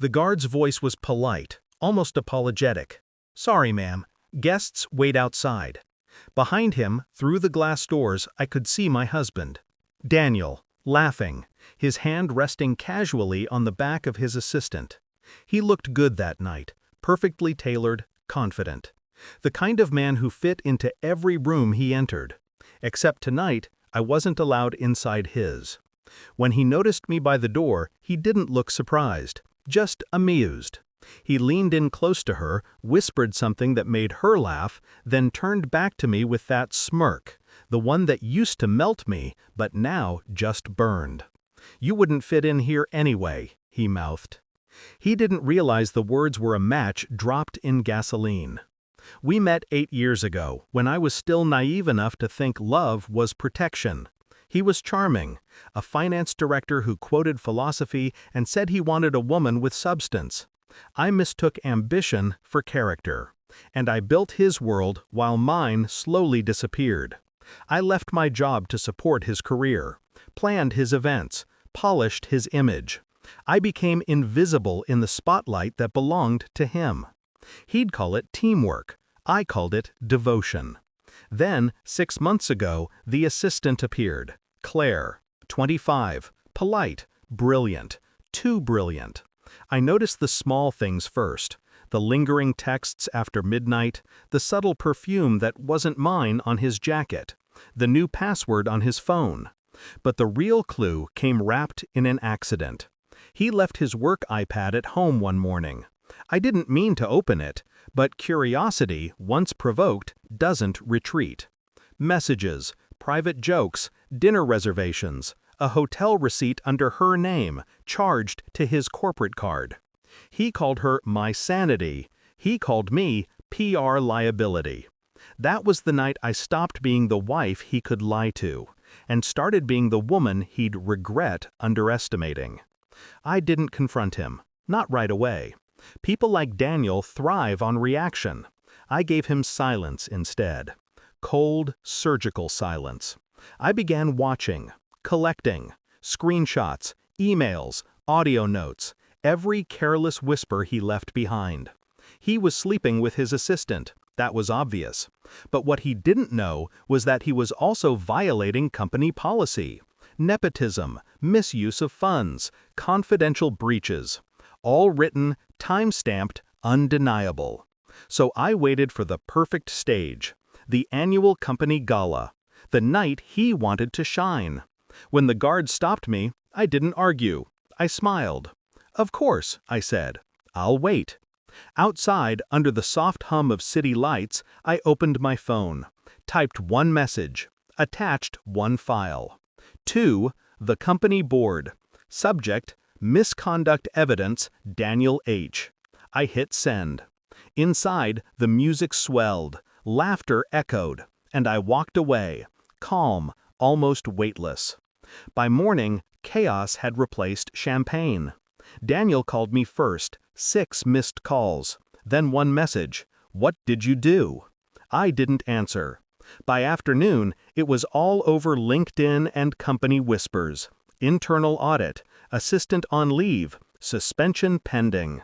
The guard's voice was polite, almost apologetic. "Sorry, ma'am. Guests wait outside." Behind him, through the glass doors, I could see my husband, Daniel, laughing, his hand resting casually on the back of his assistant. He looked good that night, perfectly tailored, confident. The kind of man who fit into every room he entered. Except tonight, I wasn't allowed inside his. When he noticed me by the door, he didn't look surprised, just amused. He leaned in close to her, whispered something that made her laugh, then turned back to me with that smirk, the one that used to melt me, but now just burned. "You wouldn't fit in here anyway," he mouthed. He didn't realize the words were a match dropped in gasoline. We met 8 years ago, when I was still naive enough to think love was protection. He was charming, a finance director who quoted philosophy and said he wanted a woman with substance. I mistook ambition for character, and I built his world while mine slowly disappeared. I left my job to support his career, planned his events, polished his image. I became invisible in the spotlight that belonged to him. He'd call it teamwork. I called it devotion. Then, 6 months ago, the assistant appeared. Claire, 25, polite, brilliant, too brilliant. I noticed the small things first, the lingering texts after midnight, the subtle perfume that wasn't mine on his jacket, the new password on his phone. But the real clue came wrapped in an accident. He left his work iPad at home one morning. I didn't mean to open it, but curiosity, once provoked, doesn't retreat. Messages, private jokes, dinner reservations, a hotel receipt under her name, charged to his corporate card. He called her my sanity. He called me PR liability. That was the night I stopped being the wife he could lie to, and started being the woman he'd regret underestimating. I didn't confront him, not right away. People like Daniel thrive on reaction. I gave him silence instead. Cold, surgical silence. I began watching, collecting, screenshots, emails, audio notes, every careless whisper he left behind. He was sleeping with his assistant, that was obvious. But what he didn't know was that he was also violating company policy. Nepotism, misuse of funds, confidential breaches. All written, time-stamped, undeniable. So I waited for the perfect stage, the annual company gala, the night he wanted to shine. When the guard stopped me, I didn't argue. I smiled. "Of course," I said. "I'll wait." Outside, under the soft hum of city lights, I opened my phone, typed one message, attached one file. To the company board. Subject, misconduct evidence, Daniel H. I hit send. Inside, the music swelled, laughter echoed, and I walked away, calm, almost weightless. By morning, chaos had replaced champagne. Daniel called me first, 6 missed calls, then one message, "What did you do?" I didn't answer. By afternoon, it was all over LinkedIn and company whispers. Internal audit, assistant on leave, suspension pending.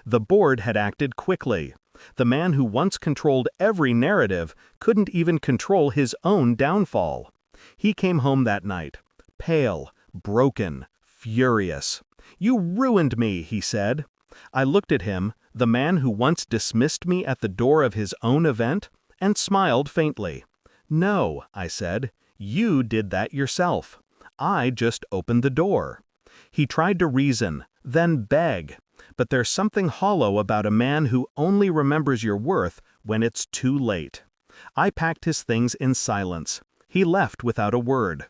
The board had acted quickly. The man who once controlled every narrative couldn't even control his own downfall. He came home that night, pale, broken, furious. "You ruined me," he said. I looked at him, the man who once dismissed me at the door of his own event, and smiled faintly. "No," I said, "you did that yourself. I just opened the door." He tried to reason, then beg. But there's something hollow about a man who only remembers your worth when it's too late. I packed his things in silence. He left without a word.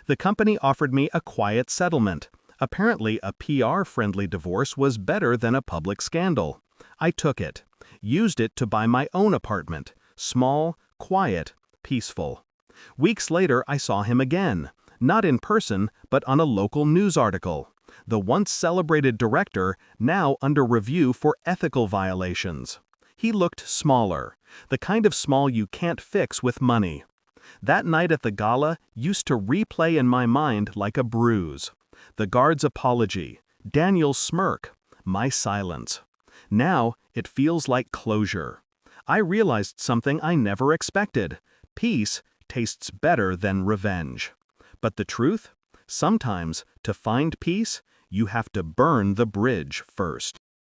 The company offered me a quiet settlement. Apparently, a PR-friendly divorce was better than a public scandal. I took it, used it to buy my own apartment, small, quiet, peaceful. Weeks later, I saw him again, not in person, but on a local news article. The once celebrated director, now under review for ethical violations. He looked smaller, the kind of small you can't fix with money. That night at the gala used to replay in my mind like a bruise. The guard's apology, Daniel's smirk, My silence. Now, it feels like closure. I realized something I never expected. Peace tastes better than revenge. But the truth? Sometimes, to find peace, you have to burn the bridge first.